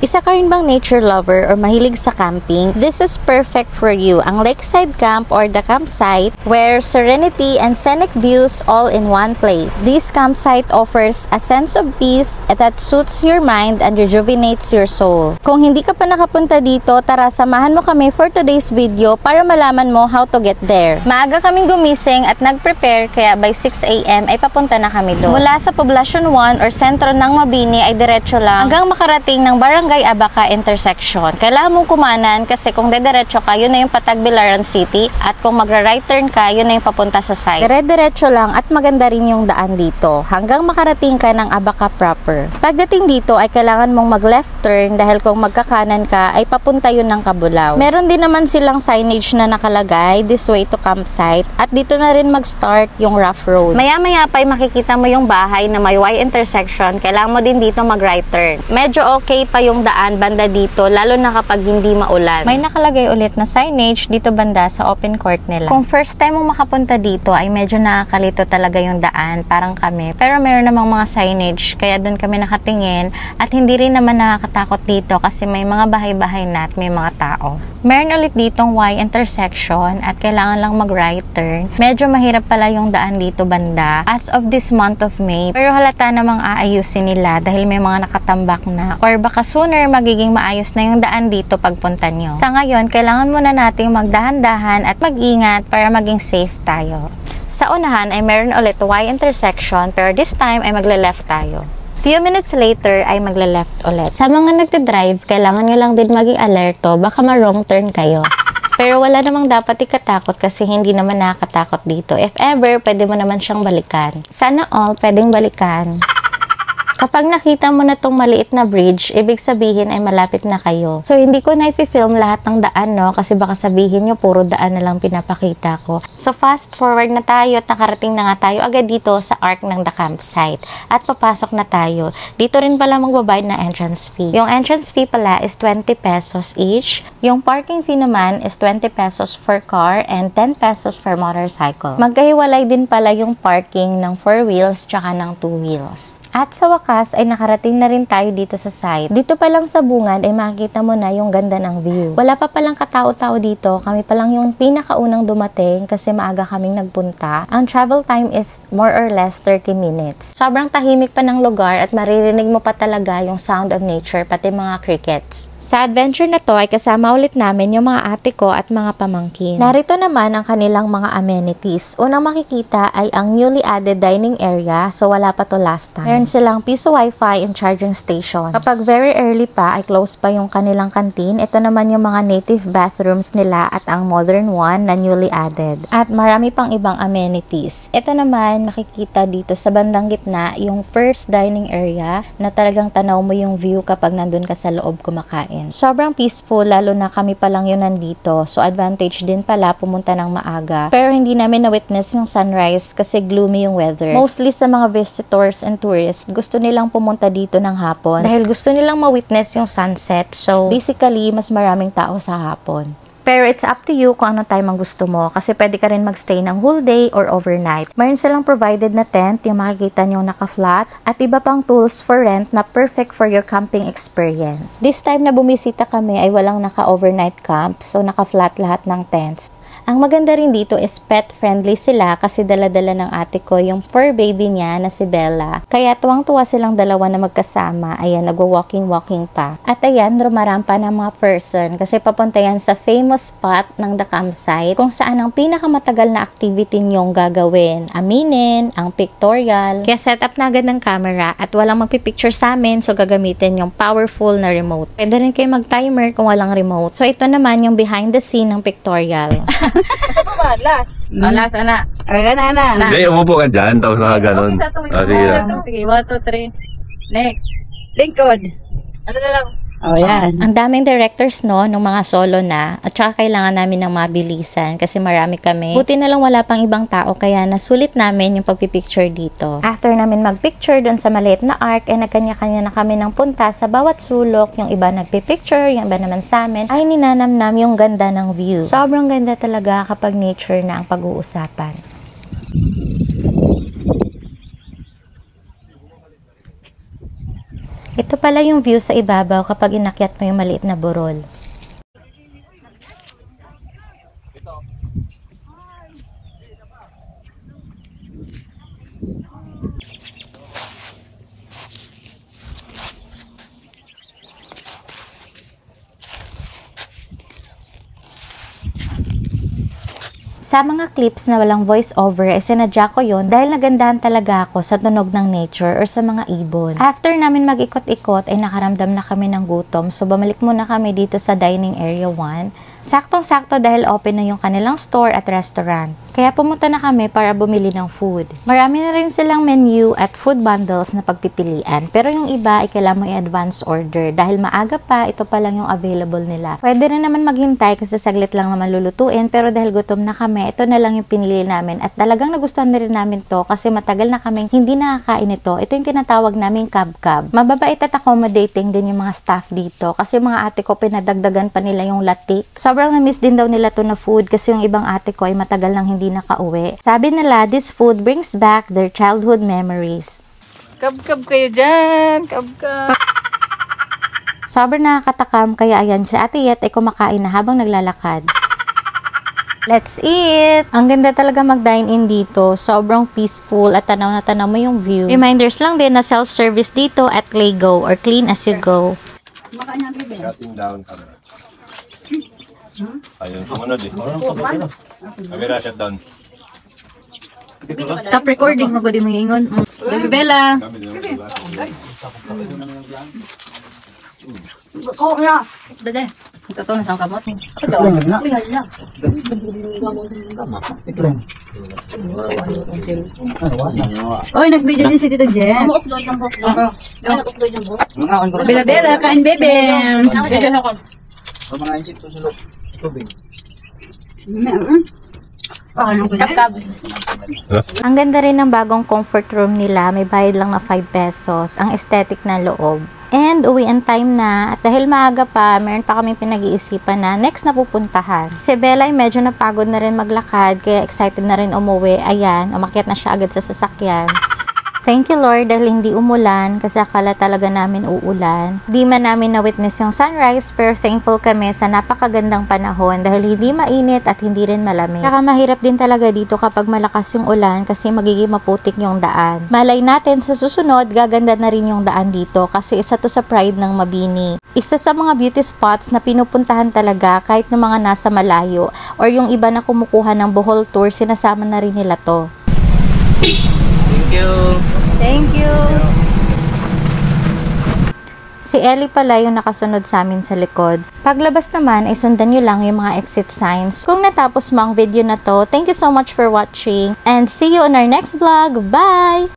Isa ka rin bang nature lover or mahilig sa camping? This is perfect for you. Ang Lakeside Camp or the campsite where serenity and scenic views all in one place. This campsite offers a sense of peace that suits your mind and rejuvenates your soul. Kung hindi ka pa nakapunta dito, tara samahan mo kami for today's video para malaman mo how to get there. Maaga kaming gumising at nag-prepare kaya by 6 AM ay papunta na kami doon. Mula sa Poblacion 1 or sentro ng Mabini ay diretso lang hanggang makarating ng Barangay Abaca intersection. Kailangan mong kumanan kasi kung dediretso ka, yun na yung Patagbilaran City at kung magra-right turn ka, yun na yung papunta sa site. Dire-diretso lang at maganda rin yung daan dito hanggang makarating ka ng Abaca proper. Pagdating dito ay kailangan mong mag-left turn dahil kung magkakanan ka ay papunta yun ng Cabulao. Meron din naman silang signage na nakalagay, this way to campsite at dito na rin mag-start yung rough road. Maya-maya pa ay makikita mo yung bahay na may Y intersection, kailangan mo din dito mag-right turn. Medyo okay pa yung daan banda dito, lalo na kapag hindi maulan. May nakalagay ulit na signage dito banda sa open court nila. Kung first time mong makapunta dito ay medyo nakakalito talaga yung daan, parang kami. Pero meron namang mga signage, kaya doon kami nakatingin at hindi rin naman nakakatakot dito kasi may mga bahay-bahay na at may mga tao. Meron ulit ditong Y intersection at kailangan lang mag-right turn. Medyo mahirap pala yung daan dito banda as of this month of May. Pero halata namang aayusin nila dahil may mga nakatambak na or baka sooner magiging maayos na yung daan dito pagpunta nyo. Sa ngayon, kailangan muna nating magdahan-dahan at mag-ingat para maging safe tayo. Sa unahan ay meron ulit Y intersection pero this time ay magle-left tayo. Few minutes later ay magle-left ulit. Sa mga nagte-drive, kailangan nyo lang din maging alerto, baka ma-wrong turn kayo. Pero wala namang dapat ikatakot kasi hindi naman nakakatakot dito. If ever, pwede mo naman siyang balikan. Sana all pwedeng balikan. Kapag nakita mo na tong maliit na bridge, ibig sabihin ay malapit na kayo. So, hindi ko na i-film lahat ng daan, no? Kasi baka sabihin nyo, puro daan na lang pinapakita ko. So, fast forward na tayo at nakarating na nga tayo agad dito sa arc ng the campsite. At papasok na tayo. Dito rin pala magbabayad na entrance fee. Yung entrance fee pala is 20 pesos each. Yung parking fee naman is 20 pesos for car and 10 pesos for motorcycle. Magkahiwalay din pala yung parking ng 4 wheels tsaka ng 2 wheels. At sa wakas ay nakarating na rin tayo dito sa site. Dito pa lang sa bungad ay makikita mo na yung ganda ng view. Wala pa palang katao-tao dito. Kami pa lang yung pinakaunang dumating kasi maaga kaming nagpunta. Ang travel time is more or less 30 minutes. Sobrang tahimik pa ng lugar at maririnig mo pa talaga yung sound of nature pati mga crickets. Sa adventure na to ay kasama ulit namin yung mga ate ko at mga pamangkin. Narito naman ang kanilang mga amenities. Unang makikita ay ang newly added dining area so wala pa to last time. Meron silang piso wifi and charging station. Kapag very early pa ay close pa yung kanilang canteen. Ito naman yung mga native bathrooms nila at ang modern one na newly added. At marami pang ibang amenities. Ito naman makikita dito sa bandang gitna yung first dining area na talagang tanaw mo yung view kapag nandun ka sa loob kumakain. Sobrang peaceful lalo na kami pa lang yun nandito. So advantage din pala pumunta ng maaga. Pero hindi namin na-witness yung sunrise kasi gloomy yung weather. Mostly sa mga visitors and tourists, gusto nilang pumunta dito ng hapon dahil gusto nilang ma-witness yung sunset. So basically, mas maraming tao sa hapon. Pero it's up to you kung anong time ang gusto mo kasi pwede ka rin magstay ng whole day or overnight. Mayroon silang provided na tent, yung makikita nyo naka-flat at iba pang tools for rent na perfect for your camping experience. This time na bumisita kami ay walang naka-overnight camp so naka-flat lahat ng tents. Ang maganda rin dito is pet-friendly sila kasi dala-dala ng ate ko yung fur baby niya na si Bella. Kaya tuwang-tuwa silang dalawa na magkasama. Ayan, nagwa-walking-walking pa. At ayan, rumarampa ng mga person kasi papunta yan sa famous spot ng the campsite kung saan ang pinakamatagal na activity nyong gagawin. Aminin, ang pictorial. Kaya set up na agad ng camera at walang magpipicture sa amin so gagamitin yung powerful na remote. Pwede rin kayo mag-timer kung walang remote. So ito naman yung behind the scene ng pictorial. Asa pa ba? Last. Last, ana. Aga na, ana. Hindi, umupo ka dyan. Tapos na gano'n. Sige, 1, 2, 3. Next. Lingkod. Ano na lang? Oh, yan. Ang daming directors, no, nung mga solo na. At saka kailangan namin ng mabilisan kasi marami kami. Buti na lang wala pang ibang tao kaya nasulit namin yung pagpipicture dito. After namin magpicture doon sa maliit na arc, nagkanya-kanya na kami ng punta sa bawat sulok. Yung iba nagpipicture, yung iba naman sa amin ay ninanamnam yung ganda ng view. Sobrang ganda talaga kapag nature na ang pag-uusapan. Ito pala yung view sa ibabaw kapag inakyat mo yung maliit na burol. Sa mga clips na walang voice over, sinadya ko yun dahil nagandahan talaga ako sa tunog ng nature or sa mga ibon. After namin mag-ikot-ikot ay nakaramdam na kami ng gutom, so bumalik muna kami dito sa dining area 1. Saktong-sakto dahil open na yung kanilang store at restaurant. Kaya pumunta na kami para bumili ng food. Marami na rin silang menu at food bundles na pagpipilian. Pero yung iba ay kailangan mo i-advance order. Dahil maaga pa, ito pa lang yung available nila. Pwede rin naman maghintay kasi saglit lang naman lulutuin. Pero dahil gutom na kami, ito na lang yung pinili namin. At talagang nagustuhan na rin namin to kasi matagal na kaming hindi nakakain ito. Ito yung tinatawag naming kab-kab. Mababait at accommodating din yung mga staff dito. Kasi mga ate ko pinadagdagan pa nila yung latik. Sobrang na-miss din daw nila to na food kasi yung ibang ate ko ay matagal nang hindi nakauwi. Sabi nila, this food brings back their childhood memories. Kab-kab kayo dyan. Kab-kab. Sobrang nakakatakam kaya ayan, si Ate Yet ay kumakain na habang naglalakad. Let's eat! Ang ganda talaga mag-dine-in dito. Sobrang peaceful at tanaw na tanaw mo yung view. Reminders lang din na self-service dito at Claygo or clean as you go. Cutting down kami. Ayun, sumunod eh. Camera, shut down. Stop recording. Magod yung ingon. Baby Bella. Oo na. Dede. Ito to, nasang kamot. Oy, nag-video din si Tito Jen. Bella Bella, kain bebe. Ang ganda rin ng bagong comfort room nila. May bayad lang na 5 pesos. Ang aesthetic na loob. And uwian time na. At dahil maaga pa, meron pa kami pinag-iisipan na next na pupuntahan. Si Bella ay medyo napagod na rin maglakad. Kaya excited na rin umuwi. Ayan, umakyat na siya agad sa sasakyan. Thank you Lord dahil hindi umulan kasi akala talaga namin uulan. Di man namin na-witness yung sunrise pero thankful kami sa napakagandang panahon dahil hindi mainit at hindi rin malamig. Saka mahirap din talaga dito kapag malakas yung ulan kasi magiging maputik yung daan. Malay natin sa susunod gaganda na rin yung daan dito kasi isa to sa pride ng Mabini. Isa sa mga beauty spots na pinupuntahan talaga kahit ng mga nasa malayo or yung iba na kumukuha ng Bohol tour sinasama na rin nila to. Thank you. Si Ellie pala yung nakasunod sa amin sa likod. Paglabas naman ay sundan nyo lang yung mga exit signs. Kung natapos mo ang video na to, thank you so much for watching and see you on our next vlog. Bye!